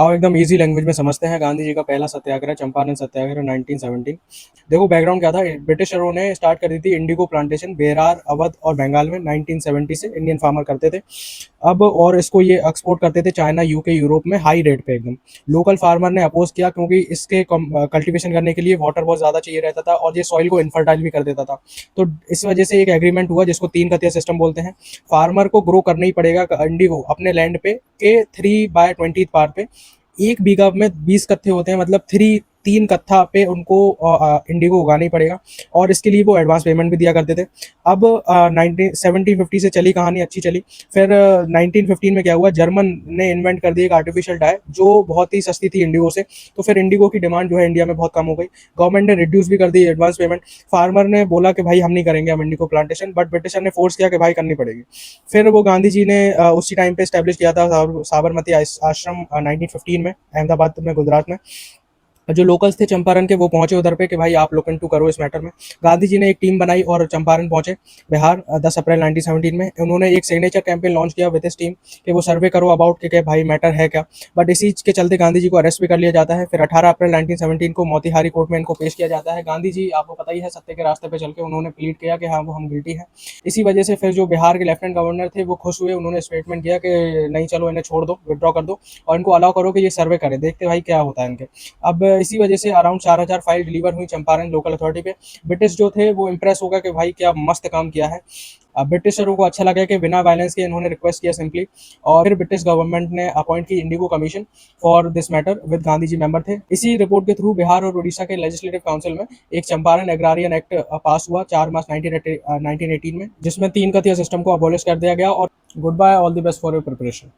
आओ एकदम easy language में समझते हैं गांधी जी का पहला सत्याग्रह, चंपारण सत्याग्रह 1917। देखो बैकग्राउंड क्या था, ब्रिटिशरों ने स्टार्ट कर दी थी इंडिगो प्लांटेशन बेरार, अवध और बंगाल में 1970 से इंडियन फार्मर करते थे। अब और इसको ये एक्सपोर्ट करते थे चाइना, यूके, यूरोप में हाई रेट पे एकदम। लोकल फार्मर ने अपोज किया क्योंकि इसके कल्टीवेशन करने के लिए वाटर बहुत ज़्यादा चाहिए रहता था और ये सॉइल को इनफर्टाइल भी कर देता था। तो इस वजह से एक एग्रीमेंट हुआ जिसको तीन कतिया सिस्टम बोलते हैं। फार्मर को ग्रो करना ही पड़ेगा इंडिगो अपने लैंड पे के 3/20 पार पे। एक बीघा में 20 कट्ठे होते हैं, मतलब तीन कट्ठा पे उनको इंडिगो उगाना ही पड़ेगा और इसके लिए वो एडवांस पेमेंट भी दिया करते थे। अब 1750 से चली कहानी, अच्छी चली। फिर 1915 में क्या हुआ, जर्मन ने इन्वेंट कर दी एक आर्टिफिशियल डाई जो बहुत ही सस्ती थी इंडिगो से। तो फिर इंडिगो की डिमांड जो है इंडिया में बहुत कम हो गई। गवर्नमेंट ने रिड्यूस भी कर दी एडवांस पेमेंट। फार्मर ने बोला कि भाई हम नहीं करेंगे हम इंडिगो प्लांटेशन, बट ब्रिटिशर ने फोर्स किया कि भाई करनी पड़ेगी। फिर वो गांधी जी ने उसी टाइम पे स्टैब्लिश किया था साबरमती आश्रम 1915 में, अहमदाबाद में, गुजरात में। जो लोकल्स थे चंपारण के वो पहुंचे उधर पे कि भाई आप लोग इंटू करो इस मैटर में। गांधी जी ने एक टीम बनाई और चंपारण पहुंचे बिहार 10 अप्रैल 1917 में। उन्होंने एक सिग्नेचर कैंपेन लॉन्च किया विद इस टीम कि वो सर्वे करो अबाउट के भाई मैटर है क्या। बट इसी के चलते गांधी जी को अरेस्ट भी कर लिया जाता है। फिर 18 अप्रैल 1917 को मोतिहारी कोर्ट में इनको पेश किया जाता है। गांधी जी आपको पता ही है सत्य के रास्ते पे चल के उन्होंने प्लीड किया कि हाँ वो हम गिल्टी हैं। इसी वजह से फिर जो बिहार के लेफ्टिनेंट गवर्नर थे वो खुश हुए, उन्होंने स्टेटमेंट किया कि नहीं चलो इन्हें छोड़ दो, विड्रॉ कर दो और इनको अलाउ करो कि ये सर्वे करें, देखते भाई क्या होता है इनके। अब इसी वजह से अराउंड 4,000 फाइल डिलीवर हुई चंपारण लोकल अथॉरिटी पे। ब्रिटिश जो थे वो इंप्रेस हो गए कि भाई क्या मस्त काम किया है। अब ब्रिटिशरों को अच्छा लगा कि बिना वायलेंस के इन्होंने रिक्वेस्ट किया सिंपली। और फिर ब्रिटिश गवर्नमेंट ने अपॉइंट की indigo commission for this matter with Gandhi ji member थे। इसी रिपोर्ट के थ्रू बिहार और उड़ीसा के लेजिस्लेटिव काउंसिल में एक चंपारण एग्रारियन एक्ट पास हुआ 4 मार्च 1918 में, जिसमें तीन कथिया सिस्टम को अबॉलिश कर दिया गया। और good bye, all the best for your preparation.